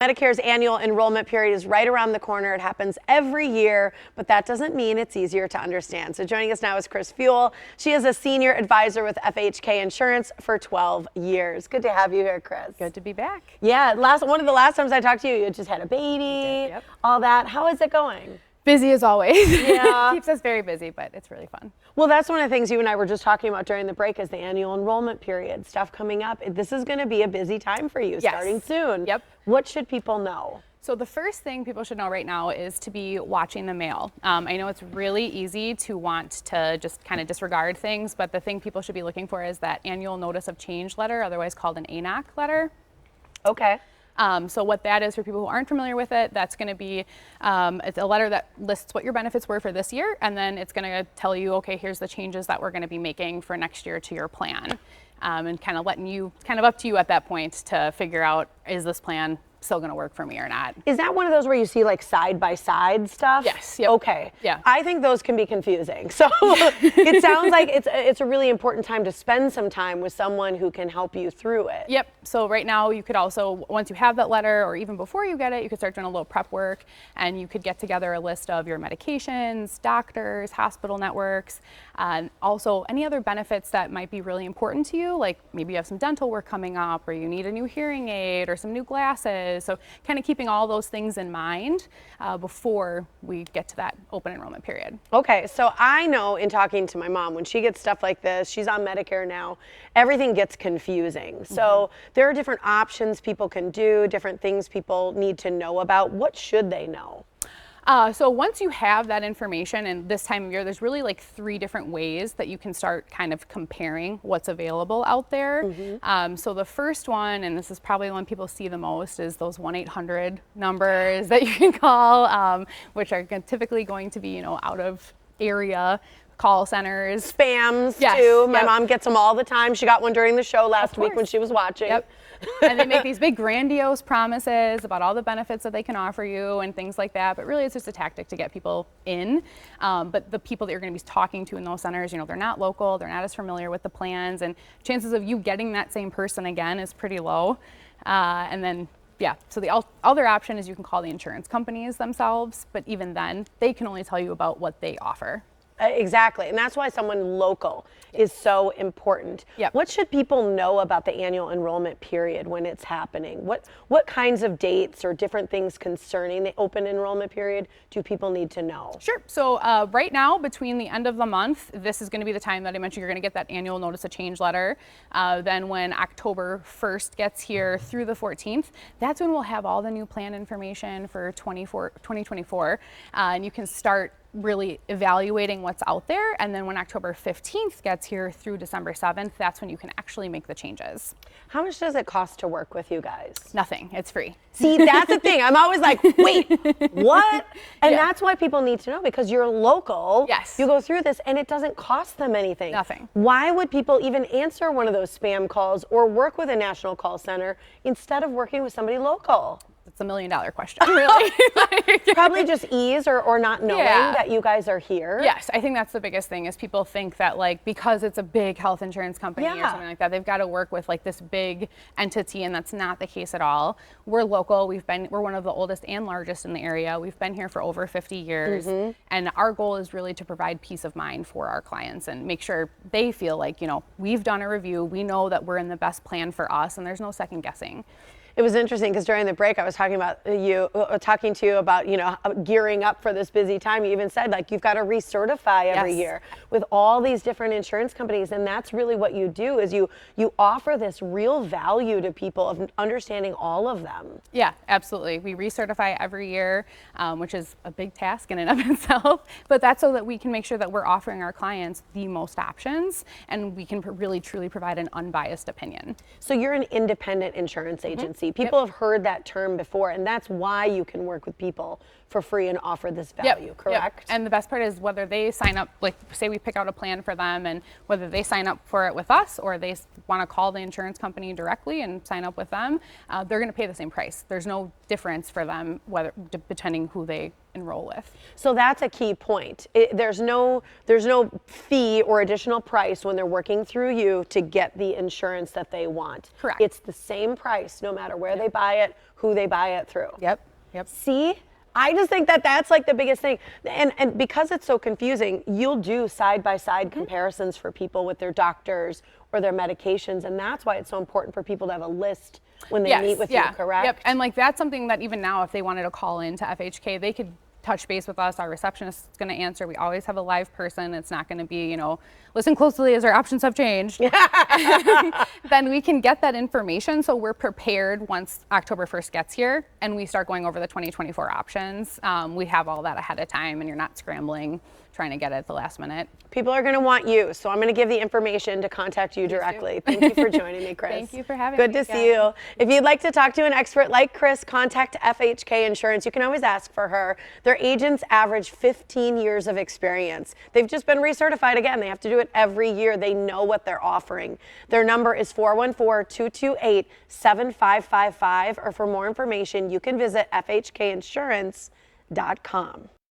Medicare's annual enrollment period is right around the corner. It happens every year, but that doesn't mean it's easier to understand. So joining us now is Kris Fiul. She is a senior advisor with FHK Insurance for 12 years. Good to have you here, Kris. Good to be back. Yeah, one of the last times I talked to you, you just had a baby, Yep. all that. How is it going? Busy as always. Yeah. Keeps us very busy, but it's really fun. Well, that's one of the things you and I were just talking about during the break is the annual enrollment period, stuff coming up. This is going to be a busy time for you starting soon. Yep. What should people know? So the first thing people should know right now is to be watching the mail. I know it's really easy to want to just kind of disregard things, but the thing people should be looking for is that annual notice of change letter, otherwise called an ANOC letter. Okay. So what that is, for people who aren't familiar with it, that's going to be it's a letter that lists what your benefits were for this year, and then it's going to tell you, okay, here's the changes that we're going to be making for next year to your plan, and kind of letting you, kind of up to you at that point to figure out, is this plan still going to work for me or not? Is that one of those where you see like side by side stuff? Yes. Yep. Okay. Yeah. I think those can be confusing. So it sounds like it's a really important time to spend some time with someone who can help you through it. Yep. So right now you could also, once you have that letter or even before you get it, you could start doing a little prep work, and you could get together a list of your medications, doctors, hospital networks, and also any other benefits that might be really important to you, like maybe you have some dental work coming up, or you need a new hearing aid or some new glasses. So kind of keeping all those things in mind before we get to that open enrollment period. Okay, so I know in talking to my mom, when she gets stuff like this, she's on Medicare now, everything gets confusing. So there are different options people can do, different things people need to know about. What should they know? So once you have that information, and this time of year, there's really like 3 different ways that you can start kind of comparing what's available out there. So the first one, and this is probably the one people see the most, is those 1-800 numbers that you can call, which are typically going to be, you know, out of area call centers. Spams Yes, too. My yep. mom gets them all the time. She got one during the show last week when she was watching. Yep. And they make these big grandiose promises about all the benefits that they can offer you and things like that. But really it's just a tactic to get people in. But the people that you're going to be talking to in those centers, you know, they're not local, they're not as familiar with the plans, and chances of you getting that same person again is pretty low. And then yeah, so the other option is you can call the insurance companies themselves, but even then they can only tell you about what they offer. Exactly, and that's why someone local is so important. Yep. What should people know about the annual enrollment period when it's happening? What kinds of dates or different things concerning the open enrollment period do people need to know? Sure. So right now, between the end of the month, this is going to be the time that I mentioned you're going to get that annual notice of change letter. Then when October 1st gets here through the 14th, that's when we'll have all the new plan information for 2024, and you can start really evaluating what's out there. And then when October 15th gets here through December 7th, that's when you can actually make the changes. How much does it cost to work with you guys? Nothing. It's free. See, that's the thing. I'm always like, wait, what? And that's why people need to know, because you're local. Yes. You go through this and it doesn't cost them anything. Nothing. Why would people even answer one of those spam calls or work with a national call center instead of working with somebody local? It's $1 million question, really. Probably just ease or not knowing that you guys are here. Yes, I think that's the biggest thing, is people think that like because it's a big health insurance company or something like that, they've got to work with like this big entity, and that's not the case at all. We're local. We're one of the oldest and largest in the area. We've been here for over 50 years, and our goal is really to provide peace of mind for our clients and make sure they feel like, you know, we've done a review, we know that we're in the best plan for us, and there's no second guessing. It was interesting because during the break I was talking to you about, you know, gearing up for this busy time. You even said like you've got to recertify every year with all these different insurance companies, and that's really what you do, is you offer this real value to people of understanding all of them. Yeah, absolutely. We recertify every year, which is a big task in and of itself, but that's so that we can make sure that we're offering our clients the most options, and we can really truly provide an unbiased opinion. So you're an independent insurance agency. People have heard that term before, and that's why you can work with people for free and offer this value, correct? And the best part is whether they sign up, like say we pick out a plan for them, and whether they sign up for it with us or they want to call the insurance company directly and sign up with them, they're going to pay the same price. There's no difference for them, whether depending who they enroll with. So that's a key point. There's no fee or additional price when they're working through you to get the insurance that they want. Correct. It's the same price no matter where they buy it, who they buy it through. Yep. See? I just think that that's like the biggest thing. And because it's so confusing, you'll do side-by-side comparisons for people with their doctors or their medications. And that's why it's so important for people to have a list when they meet with you, correct? Yep. And like that's something that even now, if they wanted to call in to FHK, they could touch base with us. Our receptionist is going to answer. We always have a live person. It's not going to be, listen closely as our options have changed. Then we can get that information so we're prepared once October 1st gets here and we start going over the 2024 options. We have all that ahead of time and you're not scrambling trying to get it at the last minute. People are going to want you, so I'm going to give the information to contact you directly. Thank you for joining me, Kris. Thank you for having me. Good to see you. If you'd like to talk to an expert like Kris, contact FHK Insurance. You can always ask for her. Their agents average 15 years of experience. They've just been recertified again. They have to do it every year. They know what they're offering. Their number is 414-228-7555, or for more information, you can visit fhkinsurance.com.